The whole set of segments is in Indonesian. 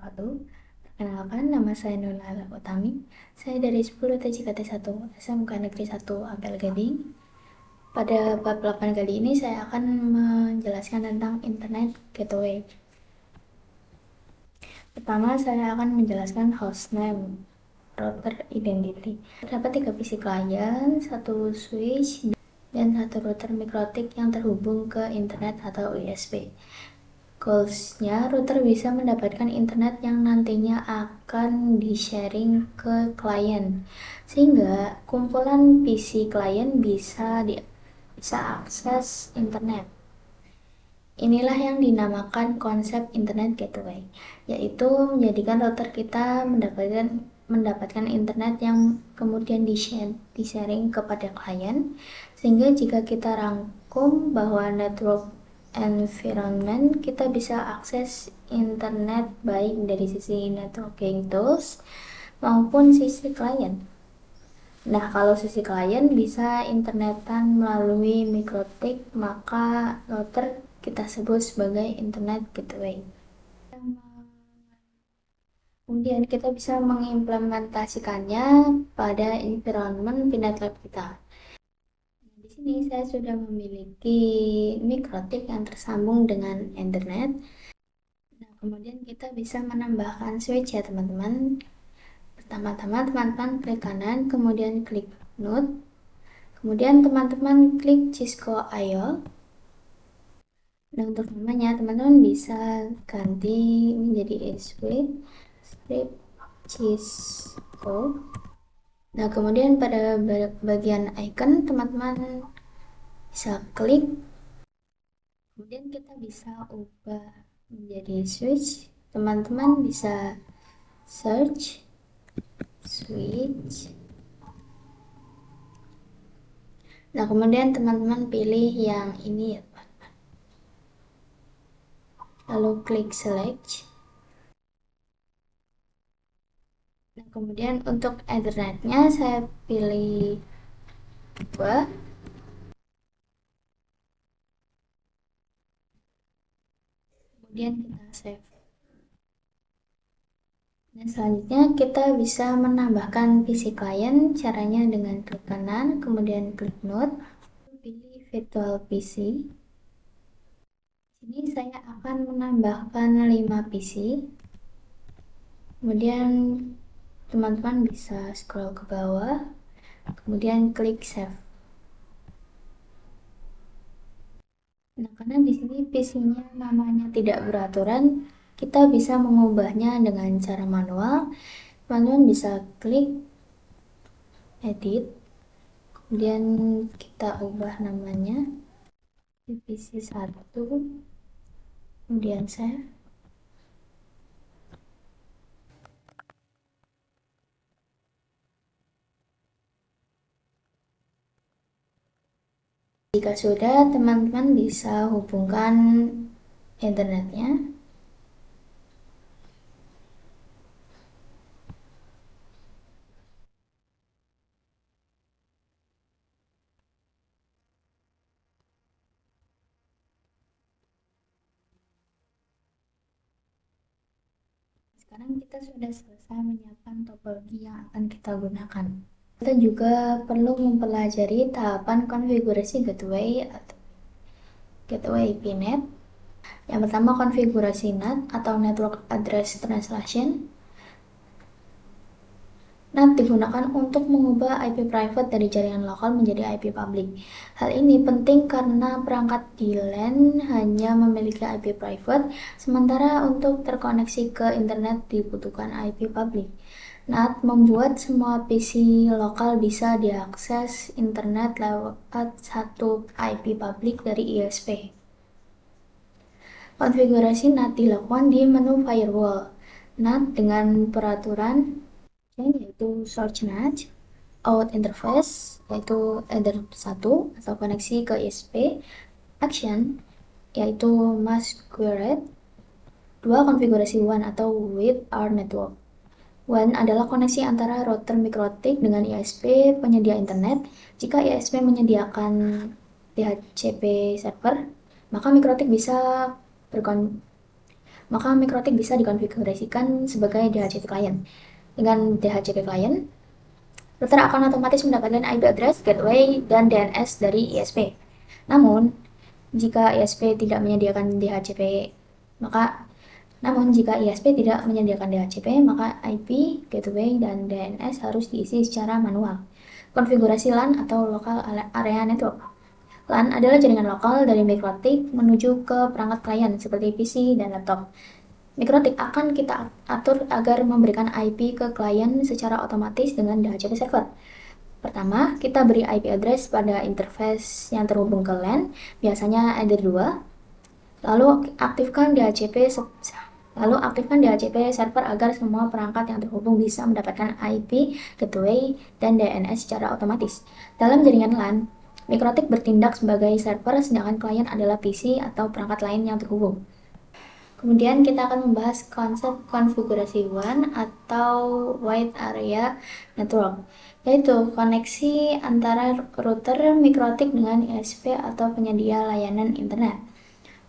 wabarakatuh. Perkenalkan, nama saya Nurul Utami. Saya dari 10 TJKT1 SMK Negeri 1 Ampel Gading. Pada bab 8 kali ini saya akan menjelaskan tentang Internet Gateway. Pertama, saya akan menjelaskan hostname, router identity. Terdapat 3 PC klien, 1 switch, dan 1 router mikrotik yang terhubung ke internet atau USB. Goals-nya, router bisa mendapatkan internet yang nantinya akan di-sharing ke klien, sehingga kumpulan PC klien bisa akses internet. Inilah yang dinamakan konsep Internet Gateway, yaitu menjadikan router kita mendapatkan internet yang kemudian di-sharing kepada klien, sehingga jika kita rangkum bahwa network environment, kita bisa akses internet baik dari sisi networking tools maupun sisi klien. Nah, kalau sisi klien bisa internetan melalui mikrotik, maka router kita sebut sebagai internet gateway. Kemudian kita bisa mengimplementasikannya pada environment Pinet Lab kita. Di sini saya sudah memiliki mikrotik yang tersambung dengan internet. Nah, kemudian kita bisa menambahkan switch ya teman-teman. Pertama-tama teman-teman klik kanan, kemudian klik node. Kemudian teman-teman klik Cisco IO. Nah, untuk namanya teman-teman bisa ganti menjadi script Cisco. Nah, kemudian pada bagian icon teman-teman bisa klik. Kemudian kita bisa ubah menjadi switch. Teman-teman bisa search switch. Nah, kemudian teman-teman pilih yang ini ya, lalu klik select. Nah, kemudian untuk ethernetnya saya pilih 2. Kemudian kita save. Dan selanjutnya kita bisa menambahkan PC client, caranya dengan klik kanan, kemudian klik node, pilih virtual PC. Di sini saya akan menambahkan 5 PC. Kemudian teman-teman bisa scroll ke bawah, kemudian klik save. Nah, karena di sini PC-nya namanya tidak beraturan, kita bisa mengubahnya dengan cara manual. Teman-teman bisa klik edit, kemudian kita ubah namanya PC 1, kemudian save. Jika sudah, teman-teman bisa hubungkan internetnya. Sekarang kita sudah selesai menyiapkan topologi yang akan kita gunakan. Kita juga perlu mempelajari tahapan konfigurasi gateway atau gateway PNet. Yang pertama, konfigurasi NAT atau Network Address Translation. NAT digunakan untuk mengubah IP private dari jaringan lokal menjadi IP public. Hal ini penting karena perangkat di LAN hanya memiliki IP private, sementara untuk terkoneksi ke internet dibutuhkan IP public. NAT membuat semua PC lokal bisa diakses internet lewat satu IP public dari ISP. Konfigurasi NAT dilakukan di menu firewall. NAT dengan peraturan yaitu source NAT, out interface yaitu header 1 atau koneksi ke ISP, action yaitu mask query, 2 konfigurasi WAN atau with our network. WAN adalah koneksi antara router mikrotik dengan ISP penyedia internet. Jika ISP menyediakan DHCP server, maka mikrotik bisa maka Mikrotik bisa dikonfigurasikan sebagai DHCP client. Dengan DHCP client, router akan otomatis mendapatkan IP address, gateway, dan DNS dari ISP. Namun, jika ISP tidak menyediakan DHCP, maka jika ISP tidak menyediakan DHCP, maka IP, gateway, dan DNS harus diisi secara manual. Konfigurasi LAN atau Local Area Network. LAN adalah jaringan lokal dari Mikrotik menuju ke perangkat klien seperti PC dan laptop. Mikrotik akan kita atur agar memberikan IP ke klien secara otomatis dengan DHCP server. Pertama, kita beri IP address pada interface yang terhubung ke LAN, biasanya ada 2. Lalu aktifkan DHCP server agar semua perangkat yang terhubung bisa mendapatkan IP, gateway, dan DNS secara otomatis. Dalam jaringan LAN, Mikrotik bertindak sebagai server sedangkan klien adalah PC atau perangkat lain yang terhubung. Kemudian kita akan membahas konsep konfigurasi WAN atau Wide Area Network, yaitu koneksi antara router Mikrotik dengan ISP atau penyedia layanan internet.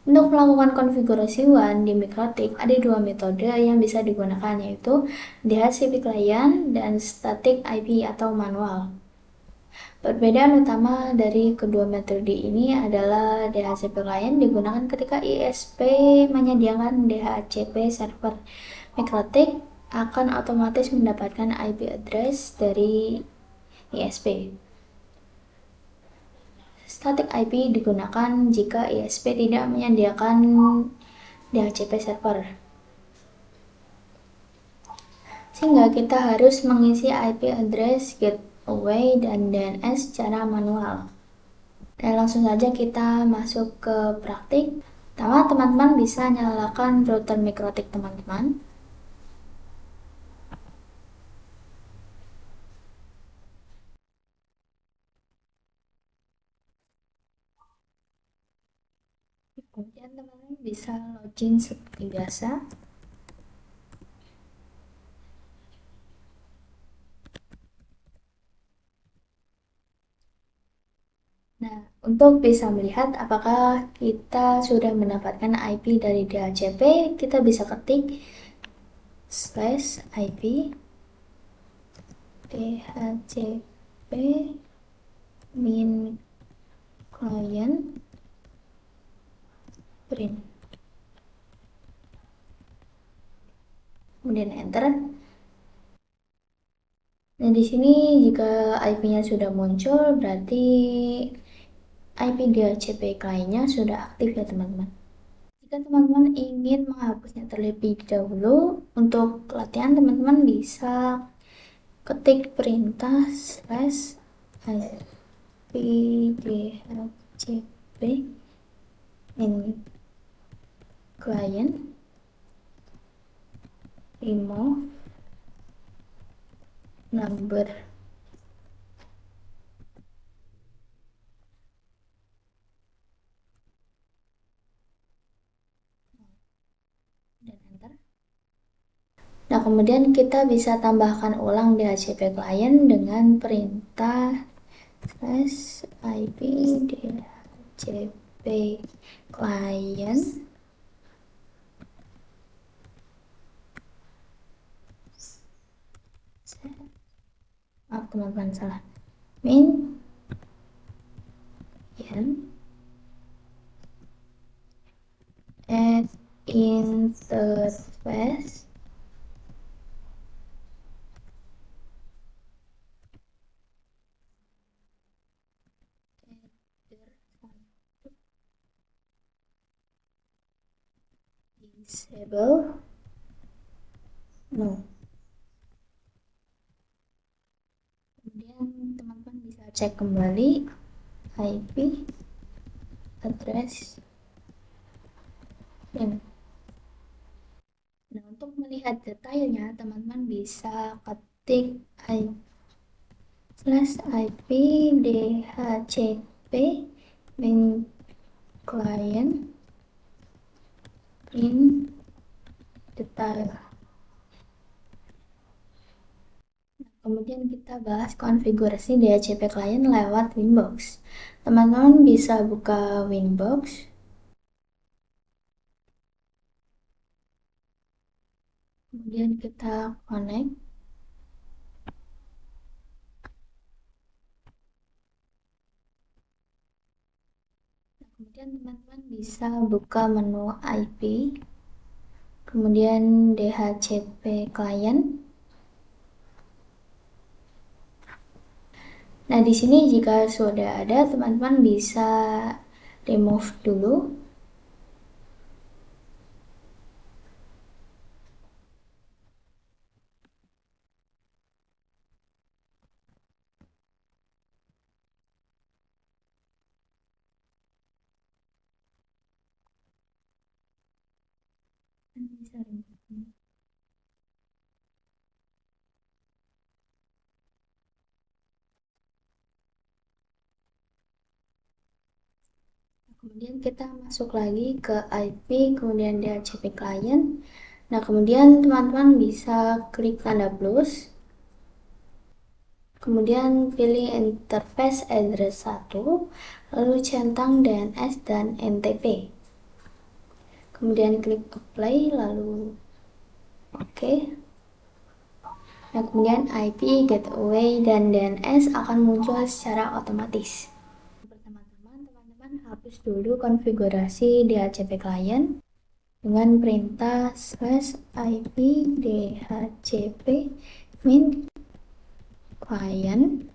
Untuk melakukan konfigurasi WAN di Mikrotik, ada 2 metode yang bisa digunakan, yaitu DHCP client dan static IP atau manual. Perbedaan utama dari kedua metode ini adalah DHCP client digunakan ketika ISP menyediakan DHCP server. Mikrotik akan otomatis mendapatkan IP address dari ISP. Static IP digunakan jika ISP tidak menyediakan DHCP server, sehingga kita harus mengisi IP address, gateway, dan DNS secara manual. Dan langsung saja kita masuk ke praktik. Pertama, teman-teman bisa nyalakan router Mikrotik teman-teman. Kemudian teman-teman bisa login seperti biasa. Nah, untuk bisa melihat apakah kita sudah mendapatkan IP dari DHCP, kita bisa ketik /IP DHCP min client print. Kemudian enter. Nah, di sini jika IP-nya sudah muncul, berarti IP DHCP kliennya sudah aktif ya teman-teman. Jika teman-teman ingin menghapusnya terlebih dahulu, untuk latihan teman-teman bisa ketik perintah /IP DHCP in client remove number. Dan enter. Nah, kemudian kita bisa tambahkan ulang DHCP client dengan perintah /IP DHCP client maaf teman-teman salah min add interface disable no. Kemudian teman-teman bisa cek kembali IP address dan nah, untuk melihat detailnya teman-teman bisa ketik /IP DHCP min client print detail. Kemudian kita bahas konfigurasi DHCP client lewat Winbox. Teman-teman bisa buka Winbox. Kemudian kita connect. Kemudian teman-teman bisa buka menu IP, kemudian DHCP client. Nah, di sini jika sudah ada, teman-teman bisa remove dulu. Bisa remove. Kemudian kita masuk lagi ke IP, kemudian DHCP client. Nah, kemudian teman-teman bisa klik tanda plus. Kemudian pilih interface address 1, lalu centang DNS dan NTP. Kemudian klik apply, lalu oke. Nah, kemudian IP, gateway, dan DNS akan muncul secara otomatis. Pertama-tama, teman-teman hapus dulu konfigurasi DHCP client dengan perintah /IP DHCP min client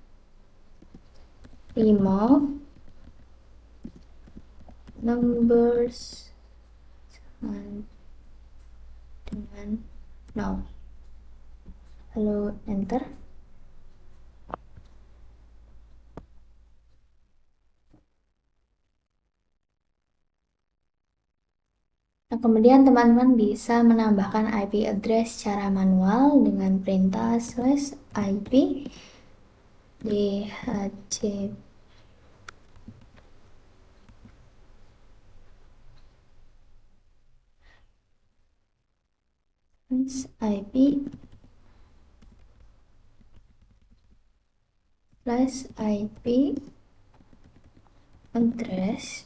remove numbers dengan no, lalu enter. Nah, kemudian teman-teman bisa menambahkan IP address secara manual dengan perintah /IP DHCP IP /IP address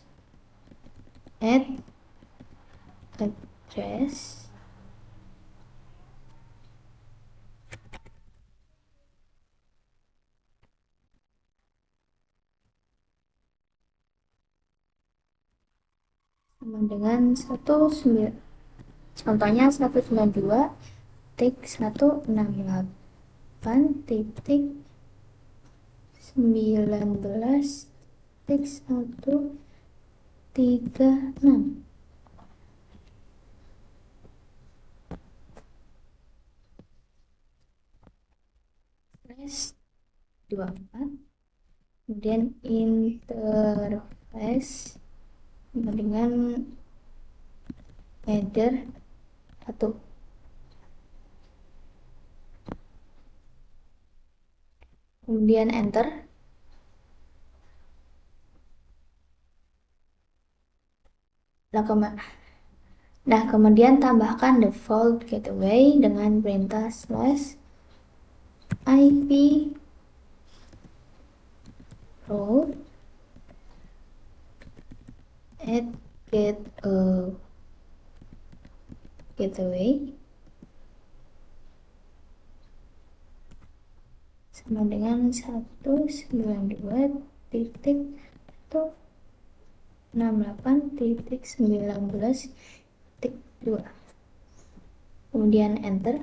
add address sama dengan 19, contohnya 192.168.19.136 /24. Kemudian interface dengan header 1. Kemudian enter. Nah, kemudian tambahkan default gateway dengan perintah /IP route add gateway sama dengan 192.168.19.2. Kemudian enter.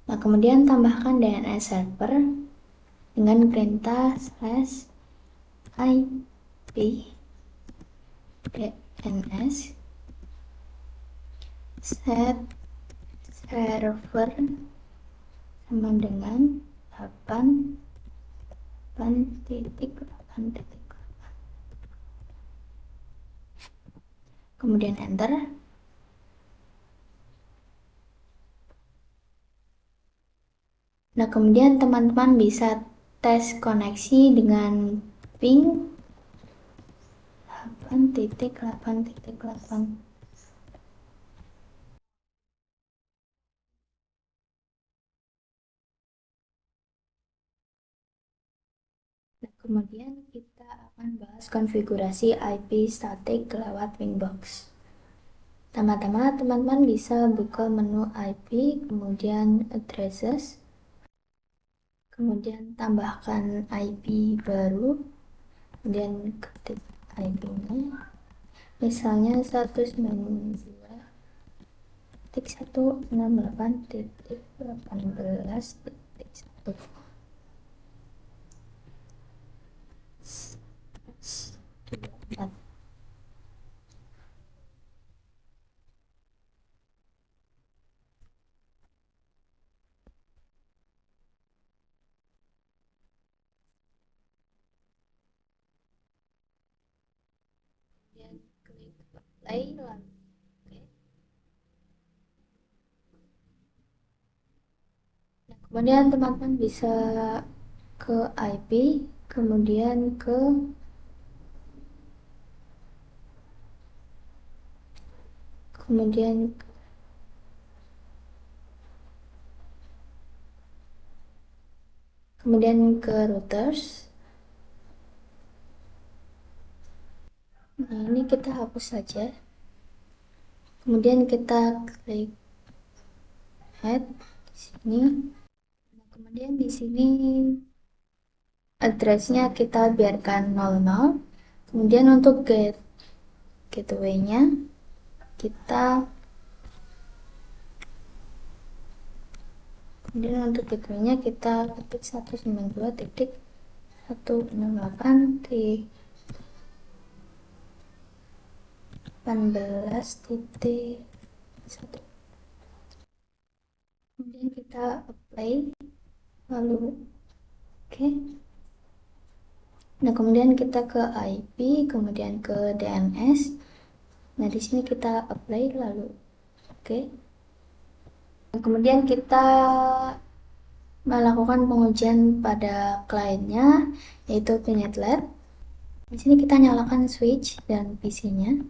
Nah, kemudian tambahkan DNS server dengan perintah /IP DNS set server sama dengan 8.8.8. Kemudian enter. Nah, kemudian teman-teman bisa tes koneksi dengan ping 8.8.8. Nah, kemudian kita akan bahas konfigurasi IP static lewat Winbox. Pertama-tama teman-teman bisa buka menu IP, kemudian addresses, kemudian tambahkan IP baru, kemudian ketik IP-nya, misalnya 192.168.18.1. Kemudian klik play lalu oke. Nah, kemudian teman-teman bisa ke IP, kemudian kemudian ke routers. Nah, ini kita hapus saja. Kemudian kita klik add di sini. Nah, kemudian di sini addressnya kita biarkan 00. Kemudian untuk gateway-nya kita ketik 192.168.18.1. Kemudian kita apply lalu oke. Nah, kemudian kita ke IP, kemudian ke DNS. Nah, di sini kita apply lalu oke. Nah, kemudian kita melakukan pengujian pada kliennya yaitu Pinet Lab. Di sini kita nyalakan switch dan PC-nya.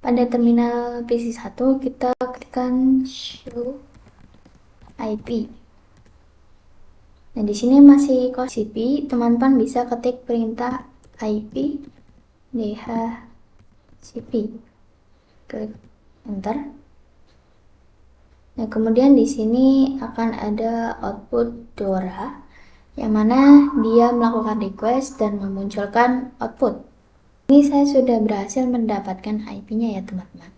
Pada terminal PC1 kita klikkan show IP. Nah, di sini masih TCP, teman-teman bisa ketik perintah IP DHCP. Klik enter. Nah, kemudian di sini akan ada output Dora yang mana dia melakukan request dan memunculkan output. Ini saya sudah berhasil mendapatkan IP-nya ya, teman-teman.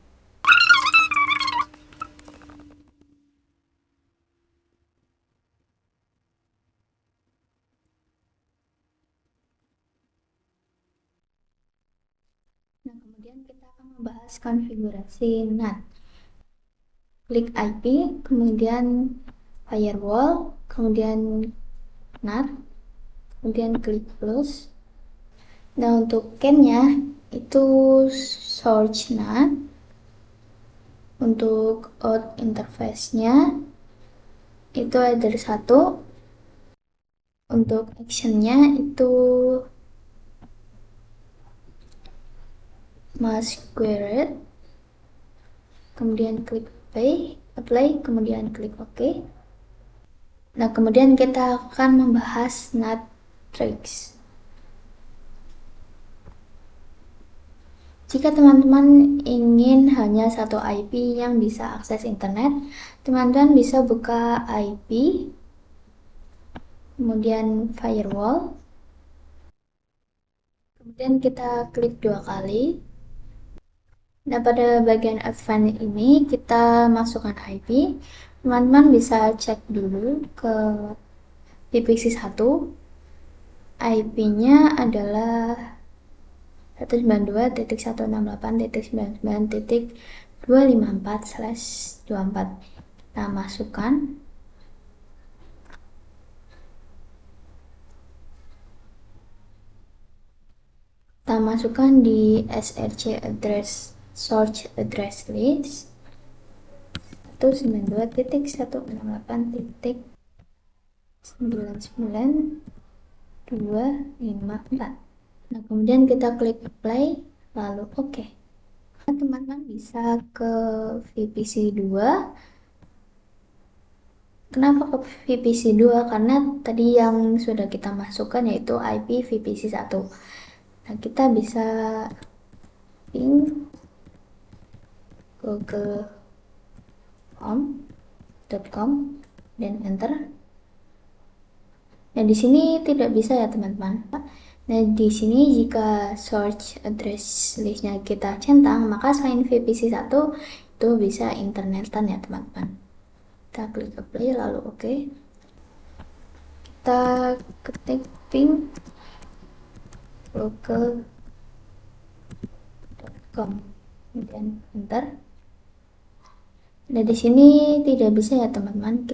Nah, kemudian kita akan membahas konfigurasi NAT. Klik IP, kemudian firewall, kemudian NAT, kemudian klik close. Nah, untuk CAN-nya itu source NAT. Untuk out interface-nya itu header 1. Untuk action-nya itu masquerade. Kemudian klik apply, kemudian klik OK. Nah, kemudian kita akan membahas NAT tricks. Jika teman-teman ingin hanya satu IP yang bisa akses internet, teman-teman bisa buka IP, kemudian firewall, kemudian kita klik 2 kali. Nah, pada bagian advance ini kita masukkan IP. Teman-teman bisa cek dulu ke IPv1. IP-nya adalah 192.168.99.254/24. Nah, masukkan. Kita masukkan di src address source address list 192.168.99.254. Nah, kemudian kita klik apply, lalu oke. Nah, teman-teman bisa ke VPC 2. Kenapa ke VPC 2? Karena tadi yang sudah kita masukkan yaitu IP VPC 1. Nah, kita bisa ping google.com dan enter. Nah, di sini tidak bisa ya, teman-teman. Nah, di sini jika search address listnya kita centang, maka selain VPC 1 itu bisa internetan ya, teman-teman. Kita klik apply, lalu oke. Kita ketik ping google.com, kemudian enter. Nah, di sini tidak bisa ya, teman-teman.